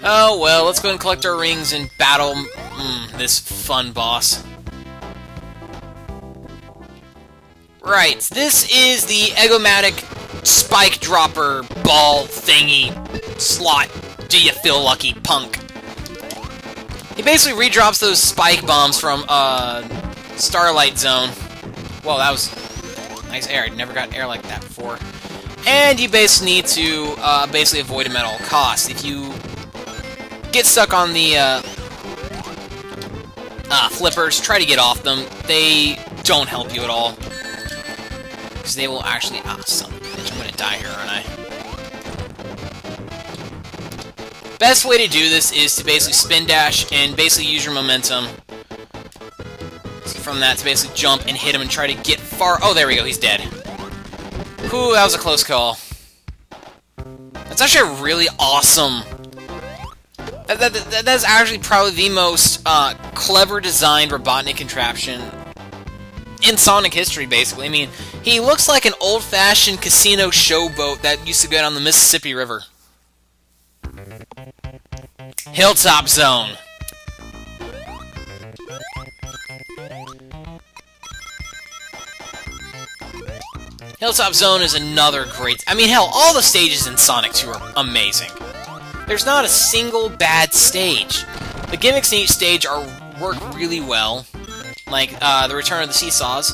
Oh well, let's go and collect our rings and battle this fun boss. Right, this is the Egg-O-Mattic spike dropper ball thingy slot. Do you feel lucky, punk? He basically redrops those spike bombs from Starlight Zone. Well, that was nice air. I never got air like that before. And you basically need to basically avoid them at all costs. If you get stuck on the flippers, try to get off them. They don't help you at all. Because they will actually... Ah, son of a bitch, I'm gonna die here, aren't I? Best way to do this is to basically spin dash and basically use your momentum. So from that to basically jump and hit him and try to get far... Oh, there we go, he's dead. Whew, that was a close call. That's actually a really awesome... That's actually probably the most clever designed Robotnik contraption in Sonic history, basically. I mean, he looks like an old-fashioned casino showboat that used to go down the Mississippi River. Hilltop Zone. Hilltop Zone is another great... I mean, hell, all the stages in Sonic 2 are amazing. There's not a single bad stage. The gimmicks in each stage work really well. Like, the Return of the Seesaws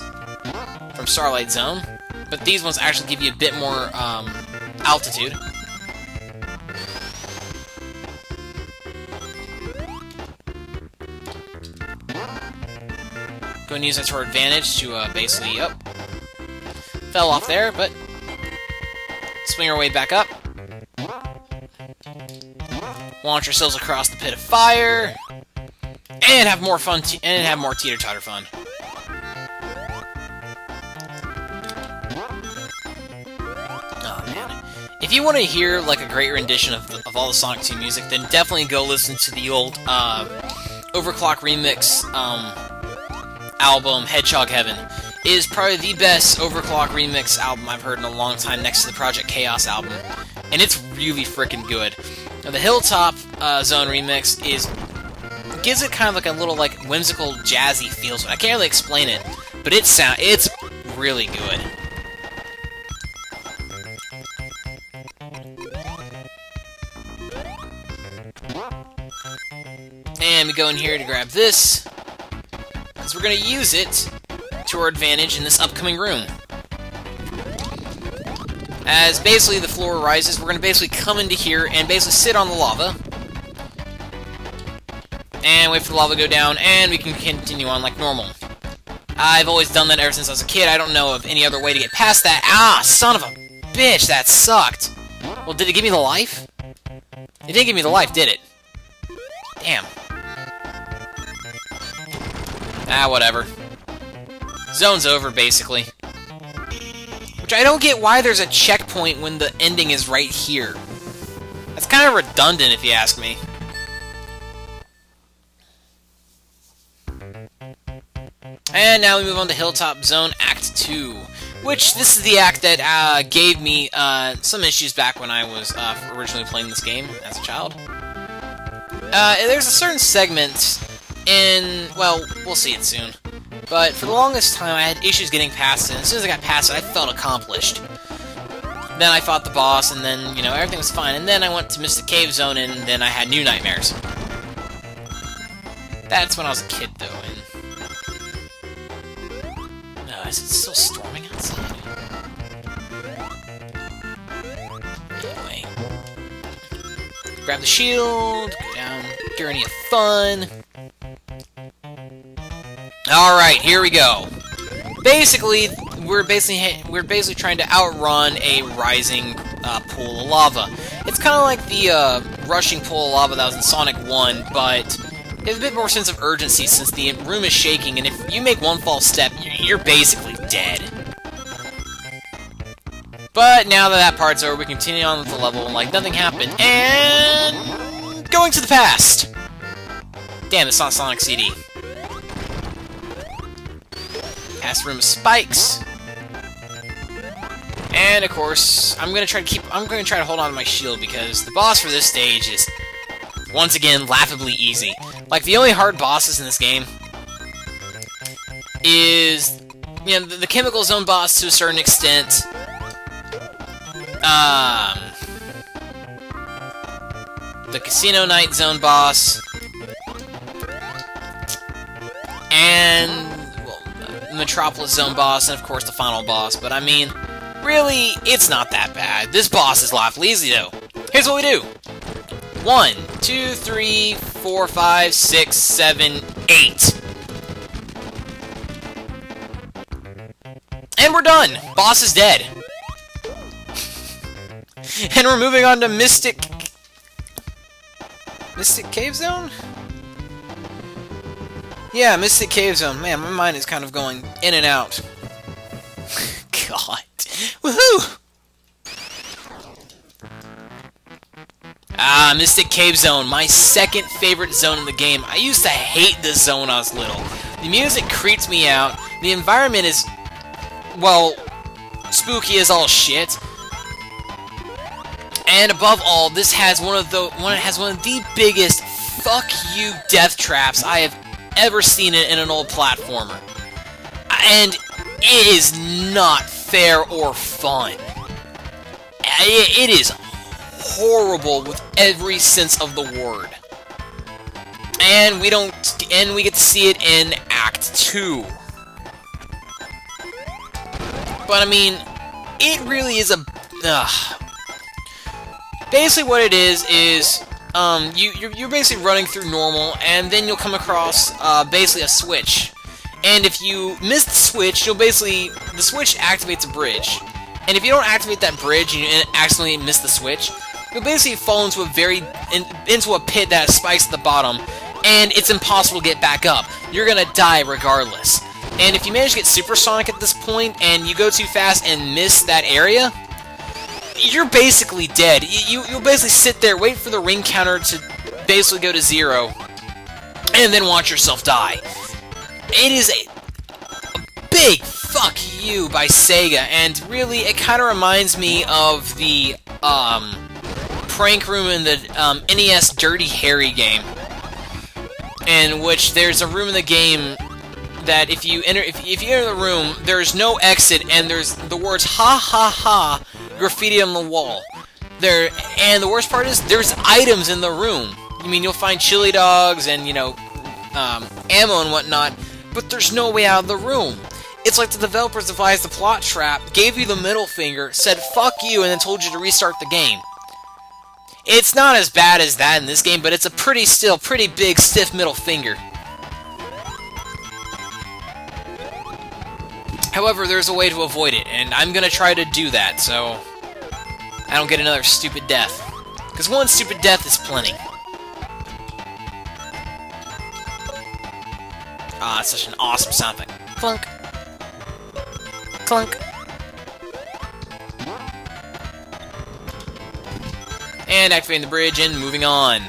from Starlight Zone. But these ones actually give you a bit more, altitude. Go and use that to our advantage to, basically, fell off there, but swing our way back up. Launch ourselves across the pit of fire, and have more fun, and have more teeter-totter fun. Oh man! If you want to hear like a great rendition of all the Sonic 2 music, then definitely go listen to the old Overclock remix album, Hedgehog Heaven. It is probably the best Overclock remix album I've heard in a long time, next to the Project Chaos album, and it's really freaking good. Now, the Hilltop Zone remix gives it kind of like a little like whimsical, jazzy feel. So I can't really explain it, but it's really good. And we go in here to grab this, because we're going to use it to our advantage in this upcoming room. As basically the floor rises, we're going to basically come into here and basically sit on the lava. And wait for the lava to go down, and we can continue on like normal. I've always done that ever since I was a kid. I don't know of any other way to get past that. Ah, son of a bitch, that sucked. Well, did it give me the life? It didn't give me the life, did it? Damn. Ah, whatever. Zone's over, basically. Which I don't get why there's a checkpoint when the ending is right here. That's kind of redundant, if you ask me. And now we move on to Hilltop Zone Act 2. Which, this is the act that gave me some issues back when I was originally playing this game as a child. There's a certain segment in... well, we'll see it soon. But for the longest time, I had issues getting past it, and as soon as I got past it, I felt accomplished. Then I fought the boss, and then, you know, everything was fine. And then I went to Mystic Cave Zone, and then I had new nightmares. That's when I was a kid, though, and... is it still storming outside? Anyway. Grab the shield, go down Journey of Fun... Alright, here we go. Basically, we're basically trying to outrun a rising pool of lava. It's kind of like the rushing pool of lava that was in Sonic 1, but it has a bit more sense of urgency since the room is shaking, and if you make one false step, you're basically dead. But now that part's over, we continue on with the level like nothing happened, and... going to the past! Damn, it's not Sonic CD. Past room of spikes. And of course, I'm gonna try to hold on to my shield because the boss for this stage is once again, laughably easy. Like, the only hard bosses in this game is, you know, the Chemical Zone boss to a certain extent. The Casino Night Zone boss. And, well, the Metropolis Zone boss, and of course the final boss. But, I mean, really, it's not that bad. This boss is laughably easy, though. Here's what we do. 1, 2, 3, 4, 5, 6, 7, 8. And we're done! Boss is dead. And we're moving on to Mystic Cave Zone? Yeah, Mystic Cave Zone. Man, my mind is kind of going in and out. God. Woohoo! Ah, Mystic Cave Zone, my second favorite zone in the game. I used to hate this zone when I was little. The music creeps me out. The environment is, well, spooky as all shit. And above all, this has one of the biggest fuck you death traps I have ever seen in an old platformer. And it is not fair or fun. It is horrible with every sense of the word. And we get to see it in Act 2. But I mean, it really is a basically what it is you're basically running through normal, and then you'll come across basically a switch. And if you miss the switch, the switch activates a bridge. And if you don't activate that bridge and you accidentally miss the switch, you'll basically fall into a pit that spikes at the bottom, and it's impossible to get back up. You're gonna die regardless. And if you manage to get supersonic at this point, and you go too fast and miss that area, you're basically dead. You'll basically sit there, wait for the ring counter to basically go to 0, and then watch yourself die. It is a big fuck you by Sega, and really, it kind of reminds me of the prank room in the NES Dirty Harry game, in which there's a room in the game that if you enter the room, there's no exit, and there's the words "ha ha ha" graffiti on the wall. And the worst part is, there's items in the room. I mean, you'll find chili dogs and, you know, ammo and whatnot, but there's no way out of the room. It's like the developers devised the plot trap, gave you the middle finger, said fuck you, and then told you to restart the game. It's not as bad as that in this game, but it's a pretty big, stiff middle finger. However, there's a way to avoid it, and I'm gonna try to do that, so I don't get another stupid death. Because one stupid death is plenty. Ah, it's such an awesome sound effect. Clunk. Clunk. And activating the bridge and moving on.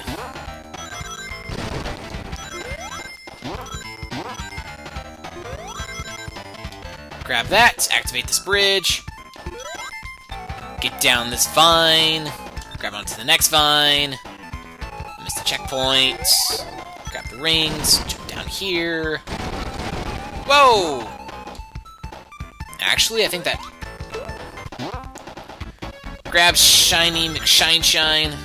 Grab that, activate this bridge, get down this vine, grab onto the next vine, miss the checkpoints, grab the rings, jump down here. Whoa! Actually, I think that... Grab Shiny McShine.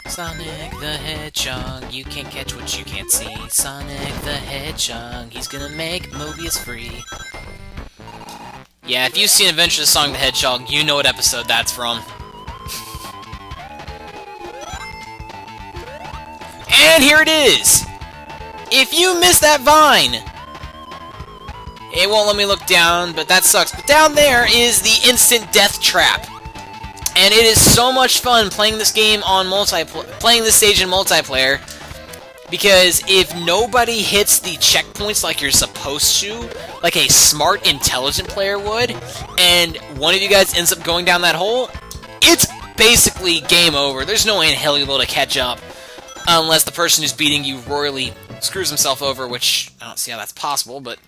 Sonic the Hedgehog, you can't catch what you can't see. Sonic the Hedgehog, he's gonna make Mobius free. Yeah, if you've seen Adventures of Sonic the Hedgehog, you know what episode that's from. And here it is! If you miss that vine, it won't let me look down, but that sucks. But down there is the instant death trap. And it is so much fun playing this game on playing this stage in multiplayer, because if nobody hits the checkpoints like you're supposed to, like a smart, intelligent player would, and one of you guys ends up going down that hole, it's basically game over. There's no way in hell you'll be able to catch up, unless the person who's beating you royally screws himself over, which I don't see how that's possible, but